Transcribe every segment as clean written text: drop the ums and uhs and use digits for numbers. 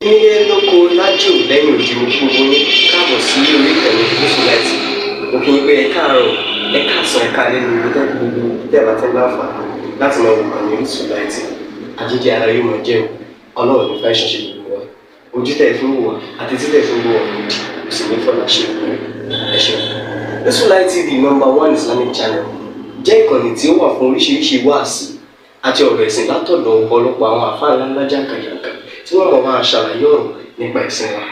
nílé lóko lájò lẹ́yìn òdì mo kí gbogbo yín káàbọ̀ sí orí ìkànnì Yusufullahi. Mo kí yín pé ẹ káàárọ̀ ẹ káàsán ẹ káalẹ́ ní ibi tẹ́kù gbogbo tẹ́ẹ̀bà tẹ́ láǹfààní láti máa wò ìkànnì Yusufullahi. Àjíjẹ ara yóò máa jẹun ọlọ́run ní fẹ́ ṣọṣẹ́ gbogbo wa ojú tẹ̀ fún wò wá àti títẹ̀ fún wò wá kò sì ní fọ́nà ṣe ẹ ṣeun. Yusufullahi TV #1 Islamic channel jẹ́ ìkànnì tí ó wà fún oríṣiríṣi wáàsí àti ọ̀rọ̀ ẹ̀sìn látọ̀dọ̀ ọ̀pọ̀lọpọ̀ àwọn àfáà ńláńlá jàǹkàjàǹkà tí wọ́n mọ̀ máa ṣàlàyé ọ̀rọ̀ nípa ẹ̀sìn wa.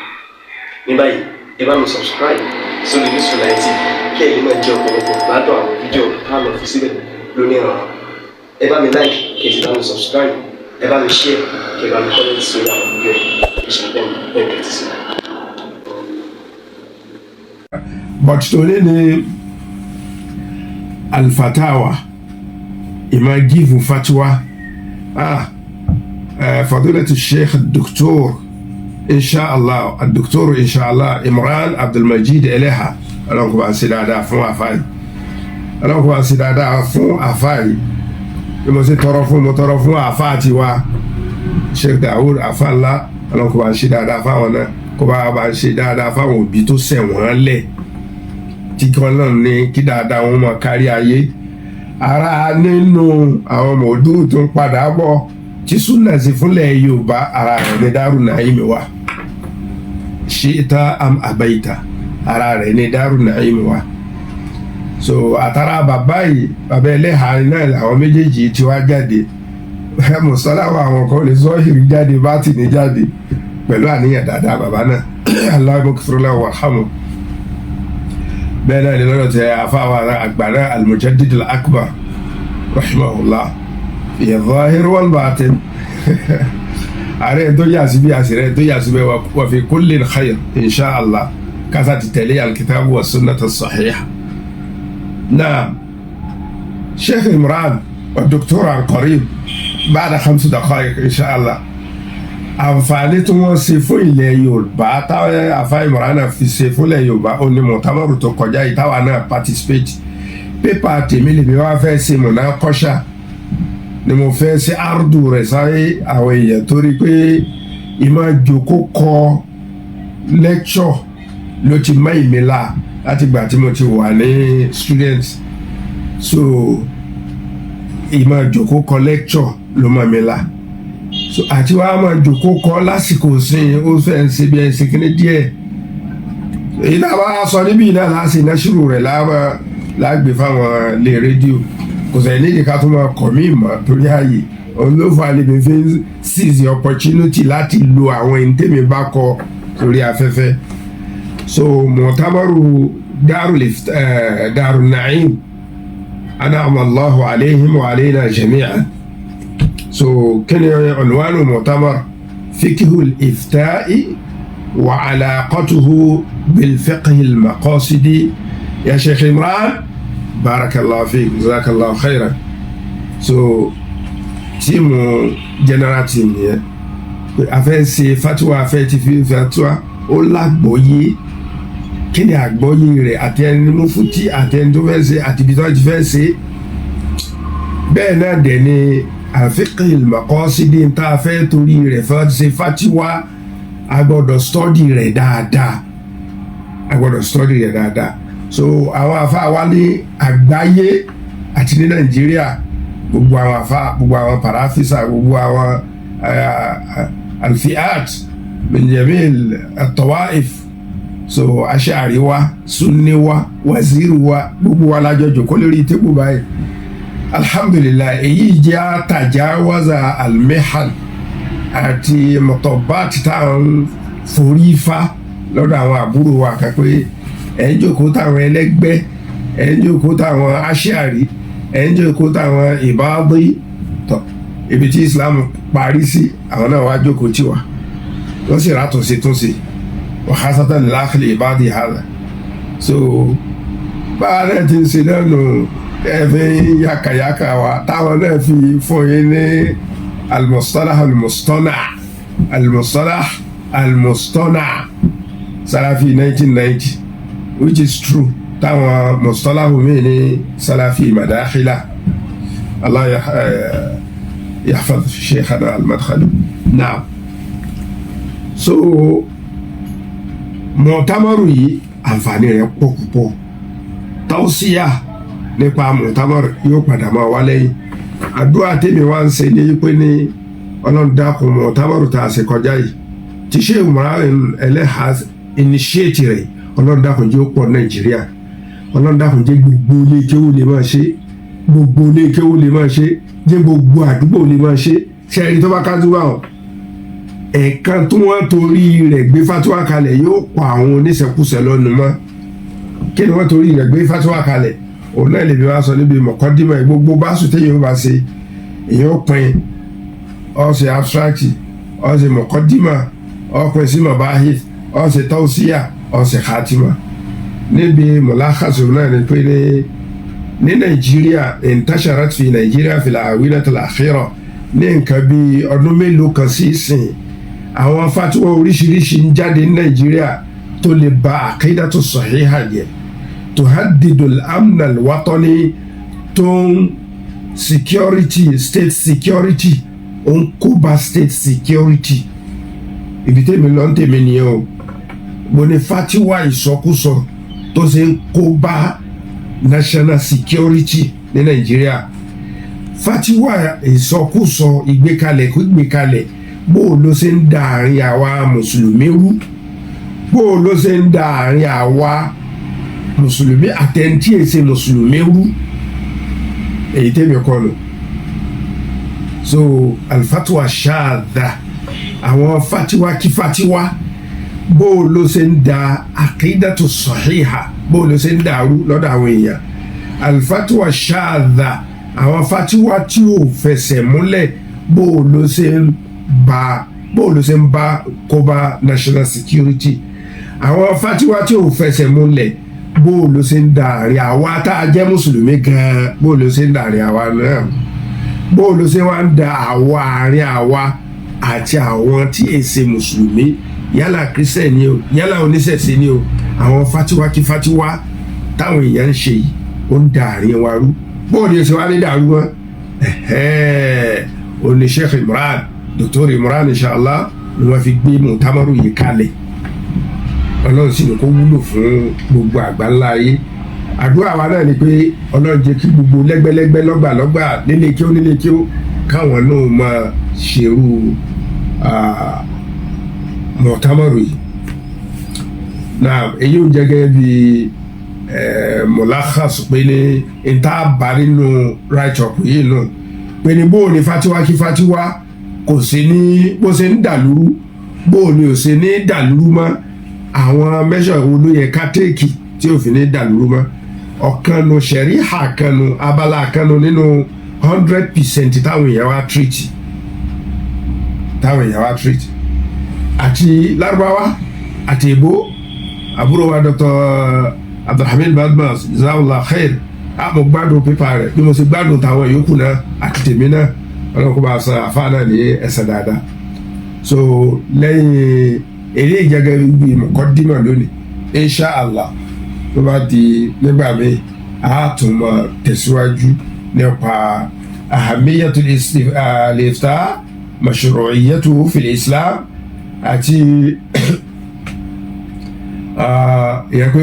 Ní báyìí ẹ bá mi subscribe sórí Yusufullahi TV kí ẹ lè máa jẹ ọ̀pọ̀lọpọ̀ gbádùn àwọn fídíò táwọn fi síbẹ̀ lónìí ọ̀rọ̀. Ẹ bá mi like kí ẹ sì bá mi subscribe, ẹ bá mi share kí ẹ bá mi comment sórí àwọn fídíò ìṣẹ̀lẹ̀ bẹ́ẹ̀ sí. But today ni al-fatawa ima give fatwa فضيلة الشيخ الدكتور إن شاء الله الدكتور إن شاء الله إمران عبد المجيد إليها أنا كمان سيدادا فون أفاي أنا كمان سيدادا فون أفاي لما مترفون أفاتي وا الشيخ داود أفالا أنا كمان سيدادا فون كمان سيدادا فون بيتو سوون لي تيكون ní kí dáadáa wọn máa kárí ayé ara nínú àwọn mọ̀ọ́dún tó ń padà bọ̀ tí súnà sí fúnlẹ̀ Yorùbá ara rẹ̀ ní Daaru Naim wà ṣíta am àbáyìta ara rẹ̀ ní Daaru Naim wà so àtàrà bàbá yìí bàbá ẹlẹ́hà náà làwọn méjèèjì tí wá jáde mùsọ́láwà àwọn kan lè zọ́hìrì jáde bátìnì jáde pẹ̀lú àníyàn dáadáa bàbá náà Allahumma ighfir lahu warhamhu bẹ́ẹ̀ náà ni lọ́dọ̀ tẹ àfáwà àgbàrá al-Mujaddid al-Akbar rahimahullah fi adh-dhahir wal-batin ààrẹ tó yà sí bí àṣírẹ tó yà sí bẹ́ wa fi kullin khayr insha Allah kásá ti tẹ̀lé al-kitab wa sunnah as-sahih. Naam, Sheikh Imran wa Dr. al-Qarib ba'da 5 daqa'iq insha Allah. Àǹfààní tí wọ́n ṣe fún ilẹ̀ Yorùbá táwọn àfáà Imran fi ṣe fúnlẹ̀ Yorùbá ó ní mọ̀tàmọ́rù tó kọjá yìí táwa náà participate pépà tèmi lèmi wá fẹ́ ṣe mọ̀nàkọ́ṣà ni mo fẹ́ ṣe àrùdù rẹ̀ sáré àwọn èèyàn torí pé ìmọ̀ ìjókòó kọ lecture ló ti mọ́ ìmìlá láti gbà tí mo ti wà ní student so ìmọ̀ ìjókòó kọ lecture ló mọ́ mi la so àti wàá máa jòkó kọ lásìkò sin ó fẹ́ ń ṣe bí ẹ ṣe kíní díẹ̀ èyí náà wàá sọ níbí náà láti náṣírù rẹ̀ lágbè fáwọn ilé rédíò kò sẹ́yìn nídìí ká tó máa kọ̀ mí mọ́ torí ààyè òun ló fà lè fi seize the opportunity láti lo àwọn ìntẹ́mi bá kọ torí afẹ́fẹ́ so mọ̀tàmọ́rù Daaru Naim an'ama Allahu alayhim wa alayna jami'an. So كان عنوان المؤتمر فقه الإفتاء وعلاقته بالفقه المقاصدي يا شيخ إمران بارك الله فيك جزاك الله خيرا. So تيمو جنرال تيم yẹn afẹ́ ṣe fatuwa afẹ́ ti fi fatuwa ó lágbọ́yé kí ni àgbọ́yé rẹ̀ àti ẹni mufti àti ẹni tó fẹ́ ṣe àti ibi tó ti fẹ́ ṣe bẹ́ẹ̀ náà dẹ̀ ni àfikì maqasidi tá a fẹ́ torí rẹ̀ fẹ́ ṣe fatiwa a gbọ́dọ̀ stọ́dì rẹ̀ dáadáa so àwọn afa wa ní àgbáyé àti ní Nàìjíríà gbogbo àwọn afa gbogbo àwọn parafisa gbogbo àwọn alfiat min jamil at-tawaif so Ash'ari wa Sunni wa Waziri wa gbogbo wa lájọ jókòó lórí tébù báyìí. Alhamdulillah èyí jẹ́ àtàjáwázà almehal àti mọ̀tọ̀báàtì táwọn forí fa lọ́dọ̀ àwọn àbúrò wa kan pé ẹ̀ ń jókòó táwọn ẹlẹ́gbẹ́ ẹ̀ ń jókòó táwọn Ash'ari ẹ̀ ń jókòó táwọn Ibadi tọ̀ ibi tí Islam parí sí àwọn náà wá jókòó tí wa wọ́n sì rátọ̀ sí tún sí wa khasatan láàkìlì Ibadi hàlà so báwa náà ti ń ṣe lẹ́nu ẹ̀fín yakayaka wa táwọn náà fi fún yín ní al-mustalah Salafi 1990 which is true táwọn mustalahu mi ní Salafi madakhila Allah yahfaz sheikhana al-Madkhali. Naam. so mọ̀támọ́rù yìí àǹfààní rẹ̀ pọ̀ púpọ̀ tọ́síyà nípa mọ̀támọ́rù yóò padà máa wá lẹ́yìn àdúrà tèmi wá ń ṣe ní pé ní ọlọ́run dákun mọ̀támọ́rù tá a ṣe kọjá yìí tí ṣé Ibrahim Eleha initiate rẹ̀ ọlọ́run dákun jẹ́ ó pọ̀ Nàìjíríà ọlọ́run dákun jẹ́ gbogbo ilé kéwú lè máa ṣe gbogbo ilé kéwú lè máa ṣe jẹ́ gbogbo àdúgbò lè máa ṣe ṣe ẹni tó bá kájú wà ọ́ ẹ̀ẹ̀kan tí wọ́n torí rẹ̀ gbé fatuwa kalẹ̀ yóò pa àwọn oníṣẹ́kùsẹ̀ lọ́nu mọ́ kí ni wọ́n torí rẹ̀ gbé fatuwa kalẹ̀ òun náà lè bí wá sọ níbi mọ̀kọ́dímọ̀ gbogbo báṣu téèyàn ó bá ṣe èèyàn pin ọ̀sẹ̀ abstract ọ̀sẹ̀ mọ̀kọ́dímọ̀ ọ̀pin sí mọ̀báhì ọ̀sẹ̀ tọ́síyà ọ̀sẹ̀ khatima níbi mọ̀láhàṣù náà ni pé ní Nàìjíríà intasharat fi Nàìjíríà fil awilatil akhira ní nǹkan bíi ọdún mélòó kan sí ìsìn àwọn fatiwa oríṣiríṣi ń jáde ní Nàìjíríà tó lè ba aqidatu sahiha jẹ́ tuhaddidul amn al-watani tó ń security state security ó ń kóbá state security ibi tèmi lọ ń tèmi nìyẹn o mo ní fatiwa ìsọkúsọ tó ṣe ń kóbá national security ní Nàìjíríà fatiwa ìsọkúsọ ìgbékalẹ̀ bó ló ṣe ń da àárín àwa mùsùlùmí rú bó ló ṣe ń da àárín àwa mùsùlùmí àtẹ̀ntì èsè mùsùlùmí rú èyí tẹ́mi kọ́ lọ so alifatiwa ṣáàdà àwọn fatiwa kí fatiwa bó ló ṣe ń da àkídàtú sọ̀híhà bó ló ṣe ń dàrú lọ́dọ̀ àwọn èèyàn alifatiwa ṣáàdà àwọn fatiwa tí ò fẹsẹ̀ múlẹ̀ bó ló ṣe ń bá kóbá national security àwọn fatiwa tí ò fẹsẹ̀ múlẹ̀ bó ló ṣe ń da àárín àwa tá a jẹ́ mùsùlùmí gan-an bó ló ṣe ń da àárín àwa náà bó ló ṣe wá ń da àwa àárín àwa àti àwọn tí èsè mùsùlùmí yálà kírísítẹ̀ ni o yálà oníṣẹ̀ṣe ni o àwọn fatiwa kí fatiwa táwọn èèyàn ń ṣe yìí ó ń da àárín wa rú bóòdì ẹsẹ wa ní dàrú wọn òní Sheikh Imran Dr. Imran inshallah ni wọn fi gbé mọ̀támọ́rù yìí kalẹ̀ ọlọ́run sì ní kó wúlò fún gbogbo àgbáńlá ayé àdúrà wa náà ni pé ọlọ́run jẹ́ kí gbogbo lẹ́gbẹ́lẹ́gbẹ́ lọ́gbàlọ́gbà nílé kí ó káwọn náà máa ṣerú mọ̀támọ́rù yìí náà èyí ń jẹ́ gẹ́gẹ́ bíi mọ̀láhàs pé ní ìta bá nínú right up yìí nù pé ní bóò ní fatiwa kí fatiwa kò sí ní bó ṣe ń dàlúrú bóò ní ò ṣe ní dàlúrú mọ́ àwọn measure wo ló yẹ ká téèkì tí ò fi ní dàlúrú mọ́ ọ̀kanu ṣẹ̀ríhà kanu abala kanu nínú 100% táwọn èèyàn wá treat àti lárúbáwá àti èbó àbúrò wa Dr. Abdulhamid Badmus jazakallah khair mo gbádùn pípa rẹ̀ bí mo ṣe gbádùn táwọn yòókù náà àti tèmi náà ọlọ́run kó bá a san àfáà náà ní ẹsẹ̀ dáadáa so lẹ́yìn eré ìjẹ́gẹ́ bíi mọ̀kọ́dímọ̀ lónìí insha Allah tó bá di nígbà míì a tún máa tẹ̀síwájú nípa ahamiyatul ifta mashru'iyyatuhu fil Islam àti ìyẹn pé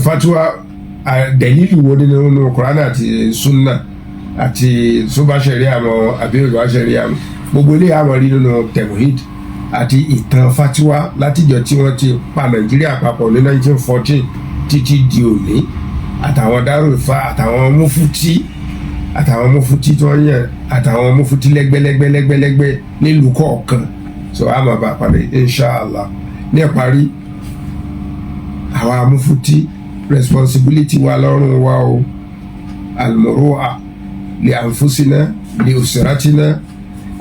fatiwa dẹ̀lílì wo nínú Kùránì àti sunna àti sóbáṣẹ̀rí àmọ́ àbí olùwàṣẹ̀rí àmọ́ gbogbo ilé àmọ́ rí nínú tẹ̀wọ̀híd àti ìtàn fatiwa látijọ́ tí wọ́n ti pa Nàìjíríà papọ̀ ní 1914 títí di òní àtàwọn dárúfà àtàwọn mufti tí wọ́n yàn àtàwọn mufti lẹ́gbẹ́lẹ́gbẹ́ nílùú kọ̀ọ̀kan so àmọ́ bá parí inshallah ní ìparí àwọn amúfútí responsibility wa lọ́rùn wa o almuru'a li anfusina li usratina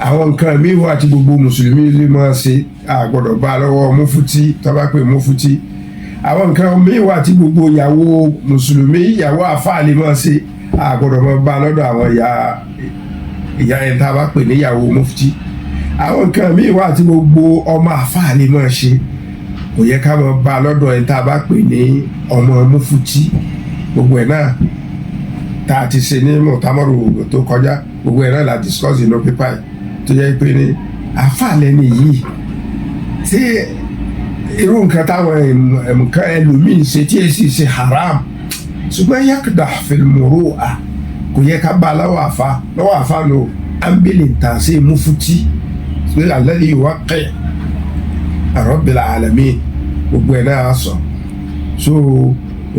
àwọn nǹkan míì wà tí gbogbo mùsùlùmí lè máa ṣe àgbọ̀dọ̀ bá lọ́wọ́ mufútí tọ́ba pé mufútí àwọn nǹkan míì wà tí gbogbo ìyàwó mùsùlùmí ìyàwó àfáà lè máa ṣe àgbọ̀dọ̀ máa bá lọ́dọ̀ àwọn ìyá ẹ̀ tá a bá pè níyàwó mufútí àwọn nǹkan míì wà tí gbogbo ọmọ àfáà lè máa ṣe kò yẹ ká mọ bá a lọ́dọ̀ ẹ̀ tá a bá pè ní ọmọ mufti gbogbo ẹ̀ náà tá a ti ṣe ní mọ̀támọ́rù tó kọjá gbogbo ẹ̀ náà la discuss inú pípa ẹ̀ tó yẹ pé ní àfàlẹ́ nìyí ṣé irú nǹkan táwọn nǹkan ẹlòmíín ṣe tí èsì ṣe haram ṣùgbọ́n yaqdah fil muru'a kò yẹ ká bá lọ́wọ́ àfa lò ámbílì tàn sí mufti alladhi yuwaqi' rabbil alamin gbogbo ẹ̀ náà sọ so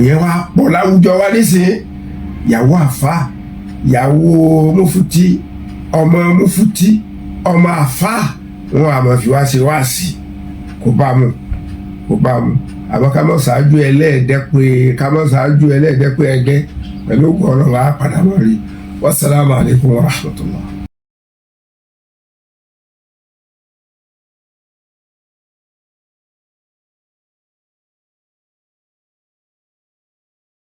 ìyẹn wá pọ̀ láwùjọ wa nísìnyí ìyàwó àfa ìyàwó mufti ọmọ mufti ọmọ àfa wọn àmọ́ fi wá ṣe wá sí kò bá mu àmọ́ ká mọ̀ ṣáájú ẹlẹ́ẹ̀dẹ́ pé ẹgẹ́ pẹ̀lú ògùn ọ̀rọ̀ wa padà mọ́ rí wassalamu alaikum warahmatullah.